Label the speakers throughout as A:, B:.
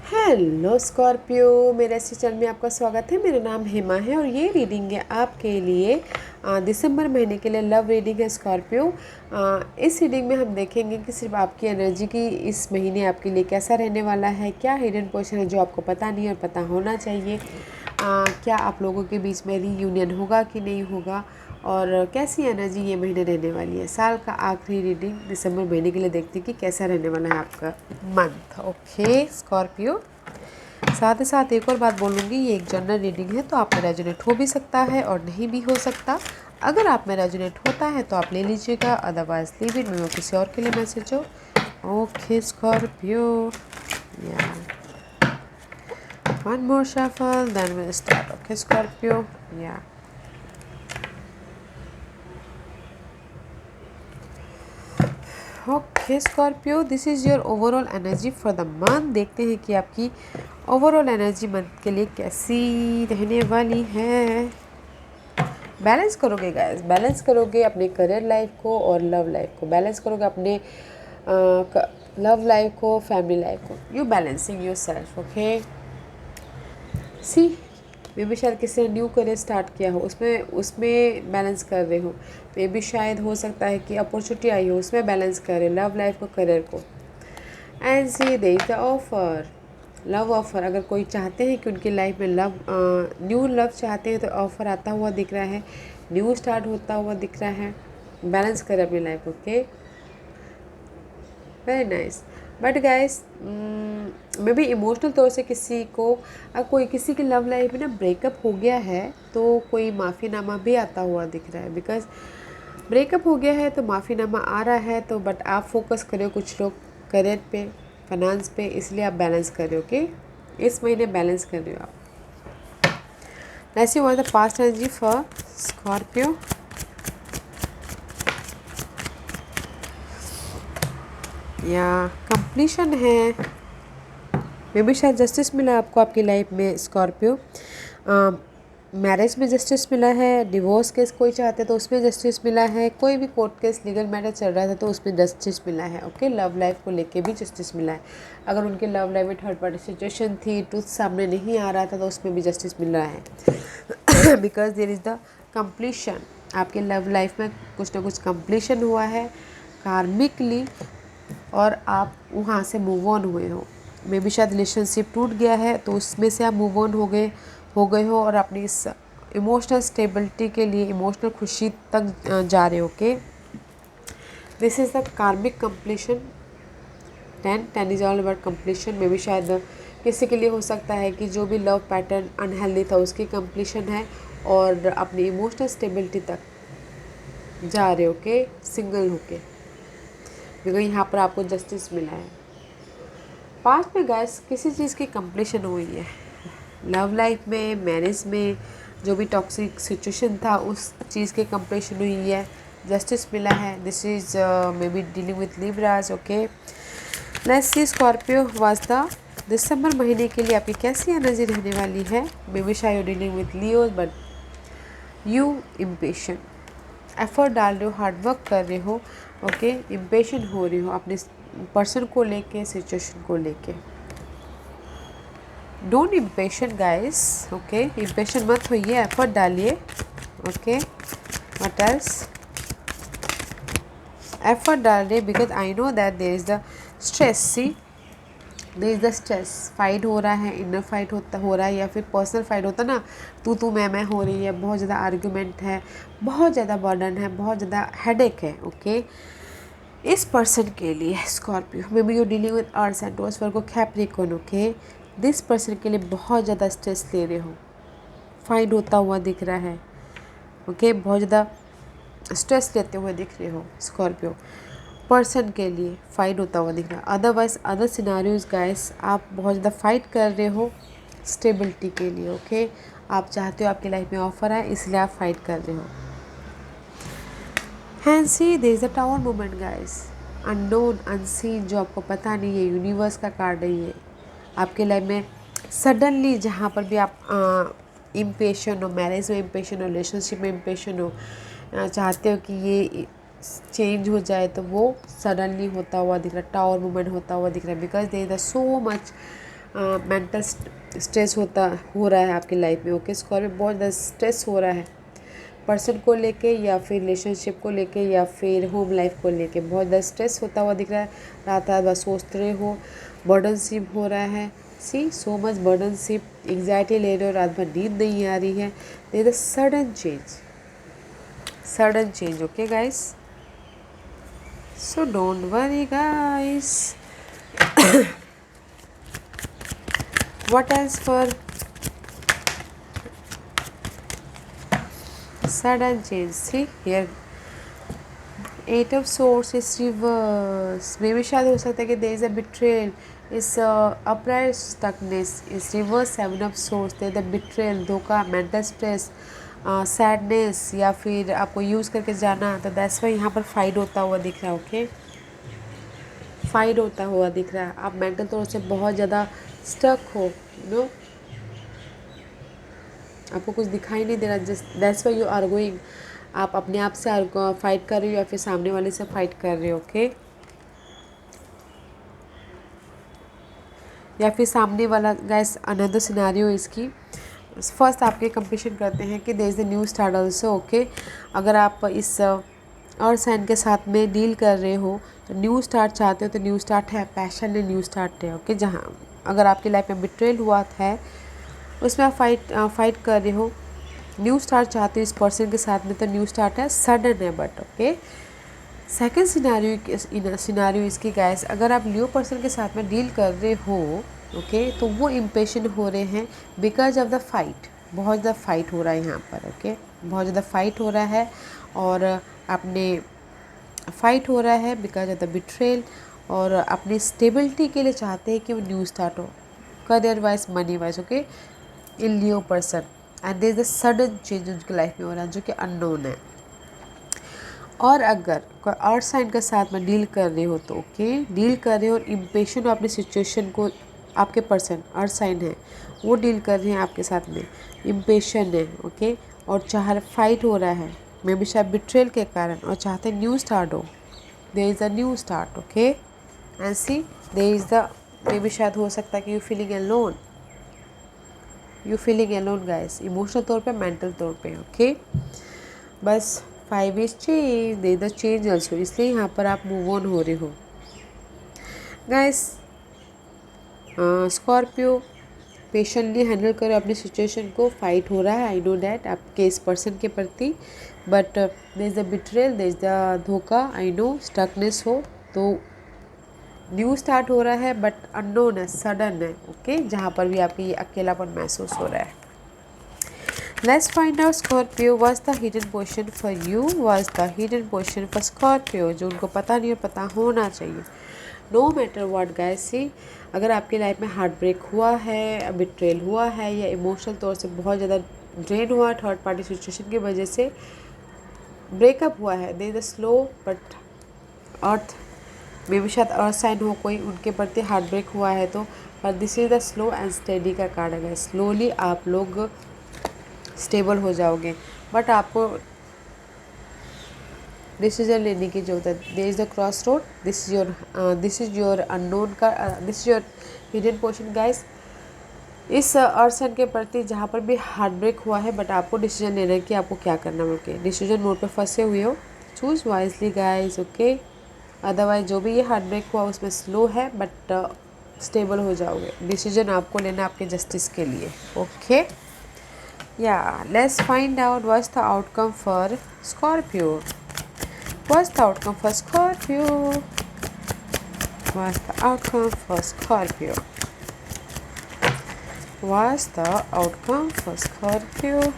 A: Hello Scorpio, मेरे इस channel में आपका स्वागत है। मेरा नाम हेमा है और ये रीडिंग है आपके लिए दिसंबर महीने के लिए लव रीडिंग है स्कॉर्पियो। इस रीडिंग में हम देखेंगे कि सिर्फ आपकी एनर्जी की इस महीने आपके लिए कैसा रहने वाला है, क्या हिडन पोजीशन है जो आपको पता नहीं और पता होना चाहिए, क्या आप लोगों के बीच में रीयूनियन होगा कि नहीं होगा, और कैसी एनर्जी ये महीने रहने वाली है। साल का आखिरी रीडिंग दिसंबर महीने के लिए देखते हैं कि कैसा रहने वाला है आपका मंथ। ओके स्कॉर्पियो, साथ ही साथ एक और बात बोलूँगी, ये एक जनरल रीडिंग है तो आप में रेजोनेट हो भी सकता है और नहीं भी हो सकता। अगर आप में रेजोनेट होता है तो आप ले लीजिएगा, अदरवाइज लीव इट, मैं किसी और के लिए मैसेज हो। ओके स्कॉर्पियो, या one more shuffle then will start. Okay Scorpio, या okay Scorpio, this is your overall energy for the month. देखते हैं कि आपकी ओवरऑल एनर्जी मंथ के लिए कैसी रहने वाली है। बैलेंस करोगे गाइस, बैलेंस करोगे अपने करियर लाइफ को और लव लाइफ को, बैलेंस करोगे अपने लव लाइफ को, फैमिली लाइफ को। You balancing your self. Okay see, मे भी शायद किसी ने न्यू करियर स्टार्ट किया हो, उसमें उसमें बैलेंस कर रहे हो। मे भी शायद हो सकता है कि अपॉर्चुनिटी आई हो, उसमें बैलेंस कर रहे, लव लाइफ को, करियर को। एंड सी दे द ऑफर, लव ऑफर। अगर कोई चाहते हैं कि उनकी लाइफ में लव, न्यू लव चाहते हैं तो ऑफर आता हुआ दिख रहा है, न्यू स्टार्ट होता हुआ दिख रहा है। बैलेंस करें अपनी life. Okay, very nice. But guys, may be emotional तौर से किसी को, अगर कोई किसी की लव लाइफ में ना ब्रेकअप हो गया है तो कोई माफ़ीनामा भी आता हुआ दिख रहा है। बिकॉज ब्रेकअप हो गया है तो माफ़ीनामा आ रहा है, तो बट आप फोकस करो कुछ लोग करियर पे, फाइनेंस पे, इसलिए आप बैलेंस कर रहे हो। ओके, इस महीने बैलेंस कर रहे हो आप। Let's see what the past energy for Scorpio. या कंप्लीशन है, मे भी शायद जस्टिस मिला आपको आपकी लाइफ में स्कॉर्पियो। मैरिज में जस्टिस मिला है, डिवोर्स केस कोई चाहते तो उसमें जस्टिस मिला है, कोई भी कोर्ट केस लीगल मैटर चल रहा था तो उसमें जस्टिस मिला है। ओके, लव लाइफ को लेके भी जस्टिस मिला है। अगर उनके लव लाइफ में थर्ड पार्टी सिचुएशन थी, ट्रूथ सामने नहीं आ रहा था, तो उसमें भी जस्टिस मिल रहा है। Because there is the completion. आपके लव लाइफ में कुछ ना कुछ कंप्लीशन हुआ है कार्मिकली, और आप वहाँ से मूव ऑन हुए हो। मे बी शायद रिलेशनशिप टूट गया है तो उसमें से आप मूव ऑन हो गए हो और अपनी इस इमोशनल स्टेबिलिटी के लिए, इमोशनल खुशी तक जा रहे हो। ओके, दिस इज़ द कार्मिक completion. 10 is all about completion. May be शायद किसी के लिए हो सकता है कि जो भी लव पैटर्न अनहेल्दी था उसकी कंप्लीशन है और अपनी इमोशनल स्टेबिलिटी तक जा रहे हो। ओके, सिंगल होके, बिकॉज यहाँ पर आपको जस्टिस मिला है। पास्ट में गैस किसी चीज़ की कंप्लीशन हुई है, लव लाइफ में, मैरिज में, जो भी टॉक्सिक सिचुएशन था उस चीज़ की कंप्लीशन हुई है, जस्टिस मिला है। This is may be dealing with Libras. Okay, let's see Scorpio, वास्ता दिसंबर महीने के लिए आपकी कैसी एनर्जी रहने वाली है। मे बी शायद dealing with Leo, but you impatient, effort डाल रहे हो, हार्डवर्क कर रहे हो। ओके, इम्पेशेंट हो रही हो अपने पर्सन को लेके, सिचुएशन को लेके। Don't impatient guys. Okay, impatient मत होइए, एफर्ट डालिए। ओके, व्हाट एल्स, एफर्ट डाल रहे, because I know that there is the stress. See, there is the stress, fight हो रहा है, इनर फाइट हो रहा है, या फिर पर्सनल फाइट होता ना, तू मैं हो रही है, बहुत ज़्यादा आर्ग्यूमेंट है, बहुत ज़्यादा बर्डन है, बहुत ज़्यादा हेडेक है। ओके, इस पर्सन के लिए Scorpio, may be you dealing with earth and taurus, Virgo, Capricorn. Okay, this person के लिए बहुत ज़्यादा स्ट्रेस ले रहे हो, फाइट होता हुआ दिख रहा है। ओके, बहुत ज़्यादा स्ट्रेस लेते हुए दिख रहे हो स्कॉर्पियो, पर्सन के लिए फाइट होता हुआ दिख रहा है। अदरवाइज अदर सिनारियोज गाइस, आप बहुत ज़्यादा फाइट कर रहे हो स्टेबिलिटी के लिए। ओके, आप चाहते हो आपकी लाइफ में ऑफर आए, इसलिए आप फाइट कर रहे हो। And see there is a tower movement guys, unknown, unseen, जो आपको पता नहीं है, यूनिवर्स का कार्ड है ये। आपके लाइफ में सडनली जहाँ पर भी आप इम्पेशेंट हो, मैरिज में इम्पेशेंट हो, रिलेशनशिप में इम्पेशेंट हो, चाहते हो कि ये चेंज हो जाए, तो वो सडनली होता हुआ दिख रहा है, टावर मूवमेंट होता हुआ दिख रहा है। Because there is so much mental stress हो रहा है आपकी लाइफ में। ओके, स्कॉर्पियो बहुत ज़्यादा स्ट्रेस हो रहा है पर्सन को लेके, या फिर रिलेशनशिप को लेके, या फिर होम लाइफ को लेके बहुत ज़्यादा स्ट्रेस होता हुआ दिख रहा है। रात रात बस सोचते रहे हो, बर्डनशिप हो रहा है, सी सो मच बर्डनशिप, एग्जाइटी ले रहे हो, रात भर नींद नहीं आ रही है। There is a sudden change, okay guys, so don't worry guys. What else for sudden change? See here, Eight of Swords is reverse. Maybe शायद हो सकता है कि there is a betrayal, is upright stuckness, is reverse Seven of Swords. there is the betrayal, धोखा, mental stress, sadness, या फिर आपको use करके जाना। तो दैट्स वाई यहाँ पर फाइट होता हुआ दिख रहा है। ओके, फाइट होता हुआ दिख रहा है। आप मेंटल तौर से बहुत ज़्यादा स्टक हो, नो, आपको कुछ दिखाई नहीं दे रहा। Just that's why you are going, आप अपने आप से फाइट कर रहे हो या फिर सामने वाले से फाइट कर रहे हो। ओके, या फिर सामने वाला, गाइस अनदर सिनेरियो इसकी। फर्स्ट आपके कंप्लीशन करते हैं कि there is the new start also. Okay, अगर आप इस और साइन के साथ में डील कर रहे हो तो न्यू स्टार्ट चाहते हो तो न्यू स्टार्ट है, पैशन है, न्यू स्टार्ट है। ओके, जहाँ अगर आपकी लाइफ में बिट्रेल हुआ है उसमें आप फाइट कर रहे हो, न्यू स्टार्ट चाहते हो इस पर्सन के साथ में तो न्यू स्टार्ट है, सडन है। बट ओके, सेकेंड सिनारियो इसकी गाइस, अगर आप लियो पर्सन के साथ में डील कर रहे हो, ओके, तो वो इम्पेशेंट हो रहे हैं बिकॉज ऑफ द फाइट। बहुत ज़्यादा फाइट हो रहा है यहाँ पर। ओके, बहुत ज़्यादा फाइट हो रहा है और आपने फाइट हो रहा है बिकॉज ऑफ द बिट्रेल, और अपनी स्टेबिलिटी के लिए चाहते हैं कि वो न्यू स्टार्ट हो, career wise, money wise. Okay, in Leo person, and there is a sudden change उनकी लाइफ में हो रहा है जो कि अननोन है। और अगर कोई अर्थ साइन के साथ में डील कर रहे हो तो ओके, डील कर रहे हो और इम्पेशेंट हो अपनी सिचुएशन को, आपके पर्सन अर्थ साइन है वो डील कर रहे हैं आपके साथ में, इम्पेशेंट है। ओके, और चाह फाइट हो रहा है मे बी शायद बिट्रेल के कारण, और चाहते हैं न्यू स्टार्ट हो, there is a new start. Okay, and see there is the, maybe शायद हो सकता है कि you feeling alone, you feeling alone guys, emotional तौर पे, मेंटल तौर पे। ओके, बस 5 is change, they the change also, इसलिए यहाँ पर आप मूव ऑन हो रहे हो गाइस। स्कॉर्पियो पेशेंटली हैंडल करो अपनी सिचुएशन को, फाइट हो रहा है, आई नो डैट आपके इस पर्सन के प्रति, but there is the betrayal, there is the धोखा, आई नो, स्टकनेस हो तो न्यू स्टार्ट हो रहा है बट अननोन है, सडन है। ओके, जहाँ पर भी आपको ये अकेलापन महसूस हो रहा है। Let's find out Scorpio, what's the hidden position for you, what's the hidden position for Scorpio, जो उनको पता नहीं है, पता होना चाहिए। No matter what guys, see, अगर आपकी लाइफ में हार्ट ब्रेक हुआ है, बिट्रेल हुआ है, या इमोशनल तौर से बहुत ज़्यादा ड्रेन हुआ है थर्ड पार्टी सिचुएशन की वजह से, ब्रेकअप हुआ है, दे द स्लो बट अर्थ, मे भी शायद अर्थ साइन हो कोई, उनके प्रति हार्ट ब्रेक हुआ है तो, पर this is the slow and steady का कार्ड है। स्लोली आप लोग स्टेबल हो जाओगे, बट आपको डिसीजन लेने की जरूरत है। There is the cross road, this is your unknown का, this is your hidden portion guys. इस अर्सन के प्रति जहाँ पर भी हार्ट ब्रेक हुआ है, बट आपको डिसीजन लेना है कि आपको क्या करना है। ओके, डिसीजन मोड पे फंसे हुए हो, choose wisely guys. Okay, otherwise जो भी ये हार्ट ब्रेक हुआ उसमें स्लो है बट स्टेबल हो जाओगे। डिसीजन आपको लेना आपके जस्टिस के लिए। Okay, yeah, let's find out what's the outcome for Scorpio. What's the outcome for Scorpio? What's the outcome for Scorpio? What's the outcome for Scorpio?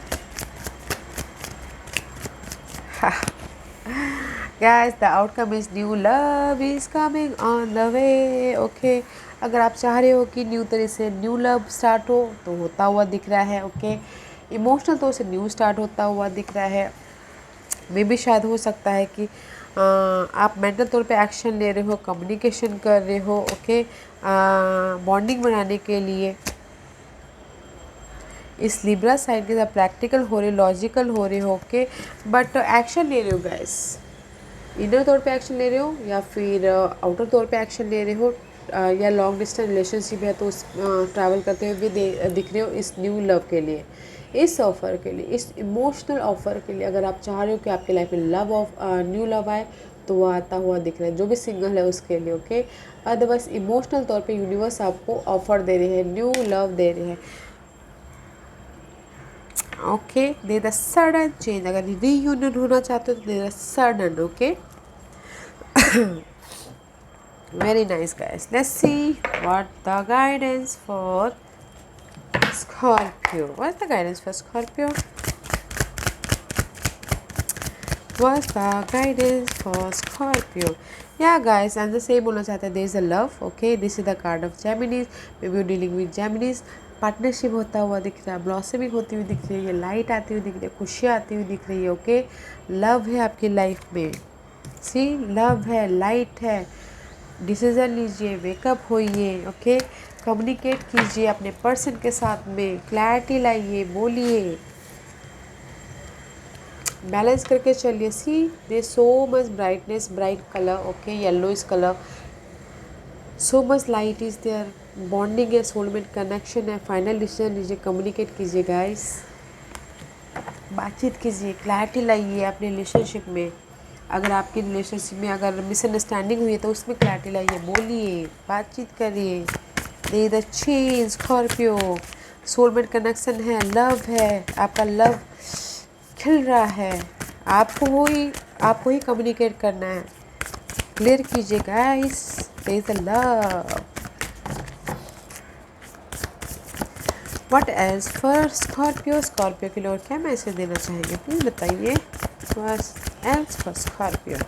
A: Guys, the outcome is new love is coming on the way. Okay, अगर आप चाह रहे हो कि new तरह से new love start हो तो होता हुआ दिख रहा है। ओके, इमोशनल तौर से न्यू स्टार्ट होता हुआ दिख रहा है। मे भी शायद हो सकता है कि आप मेंटल तौर पे एक्शन ले रहे हो, कम्युनिकेशन कर रहे हो। ओके, बॉन्डिंग बनाने के लिए इस लिब्रा साइड के साथ प्रैक्टिकल हो रहे, लॉजिकल हो रहे हो। ओके, बट एक्शन ले रहे हो गाइस, इनर तौर पे एक्शन ले रहे हो या फिर आउटर तौर पे एक्शन ले रहे हो, या लॉन्ग डिस्टेंस रिलेशनशिप है तो उस ट्रैवल करते हुए भी दिख रहे हो इस न्यू लव के लिए, इस ऑफ़र के लिए, इस इमोशनल ऑफ़र के लिए। अगर आप चाह रहे हो कि आपकी लाइफ में न्यू लव आए तो वो आता हुआ दिख रहा है, जो भी सिंगल है उसके लिए, ओके। अदरवाइज इमोशनल तौर पे यूनिवर्स आपको ऑफ़र दे रही है, न्यू लव दे रही है, okay. They the sudden change, अगर रीयूनियन होना चाहते हो तो they the sudden, okay. Very nice, guys. Let's see what the guidance for Scorpio. What's the guidance for Scorpio? What's the guidance for Scorpio? Yeah, guys, I'm the same बोलना चाहते हैं. There is a love. Okay, this is the card of Geminis. Maybe you're dealing with Geminis. Partnership होता हुआ दिख रहा है, blossoming होती हुई दिख रही है, लाइट आती हुई दिख रही है, खुशियाँ आती हुई दिख रही है, ओके। लव है आपकी लाइफ में, सी लव है, लाइट है। डिसीज़न लीजिए, वेकअप होइए, ओके। कम्युनिकेट कीजिए अपने पर्सन के साथ में, क्लैरिटी लाइए, बोलिए, बैलेंस करके चलिए। See they so much brightness, bright colour, okay, yellow is colour, so much light is there, bonding है, सोलमेट कनेक्शन है। फाइनल डिसीजन लीजिए, कम्युनिकेट कीजिए गाइस, बातचीत कीजिए, क्लैरिटी लाइए अपने रिलेशनशिप में। अगर आपकी रिलेशनशिप में अगर मिसअंडरस्टैंडिंग हुई है तो उसमें क्लैरिटी लाइए, बोलिए, बातचीत करिए। They the change Scorpio, soulmate connection है, लव है, आपका लव खिल रहा है, आपको ही कम्युनिकेट करना है। क्लियर कीजिए guys, they the love. What else for Scorpio? Scorpio के लिए और क्या मैसेज देना चाहेंगे, प्लीज़ बताइए। व्हाट एल्स फॉर स्कॉर्पियो,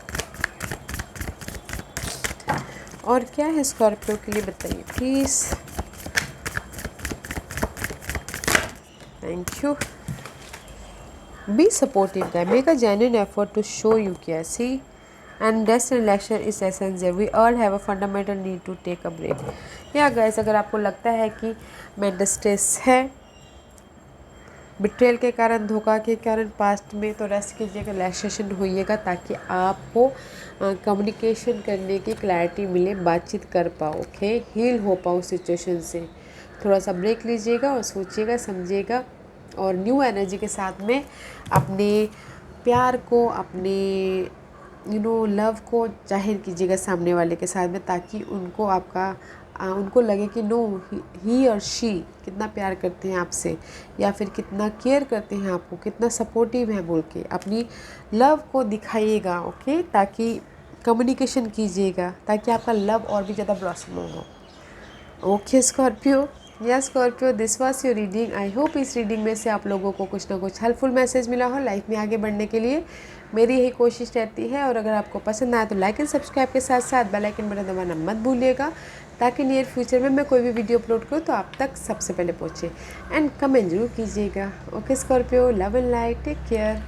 A: और क्या है स्कॉर्पियो के लिए, बताइए please. Thank you. Be supportive guy, make a genuine effort to show you care, see and डेस्ट relation is essential, we all have a fundamental need to take a break. Yeah guys, अगर आपको लगता है कि mental stress है betrayal के कारण, धोखा के कारण पास्ट में, तो रेस्ट कीजिएगा, रिलैक्सेशन होइएगा, ताकि आपको कम्युनिकेशन करने की क्लैरिटी मिले, बातचीत कर पाओ, ओके, हील हो पाओ सिचुएशन से। थोड़ा सा ब्रेक लीजिएगा और सोचिएगा, समझिएगा, और न्यू एनर्जी के साथ में अपने प्यार को, अपने लव को जाहिर कीजिएगा सामने वाले के साथ में, ताकि उनको लगे कि नो, ही और शी कितना प्यार करते हैं आपसे, या फिर कितना केयर करते हैं आपको, कितना सपोर्टिव है बोल के अपनी लव को दिखाइएगा, ओके। ताकि कम्युनिकेशन कीजिएगा, ताकि आपका लव और भी ज़्यादा ब्लॉसम हो। ओके स्कॉर्पियो, या Scorpio, this was your reading. I hope इस रीडिंग में से आप लोगों को कुछ ना कुछ हेल्पफुल मैसेज मिला हो लाइफ में आगे बढ़ने के लिए। मेरी यही कोशिश रहती है, और अगर आपको पसंद आए तो लाइक एंड सब्सक्राइब के साथ साथ बेल आइकन बटन दबाना मत भूलिएगा, ताकि नियर फ्यूचर में मैं कोई भी वीडियो अपलोड करूँ तो आप तक सबसे पहले पहुँचे। एंड कमेंट जरूर कीजिएगा। Okay Scorpio, love and light, take care.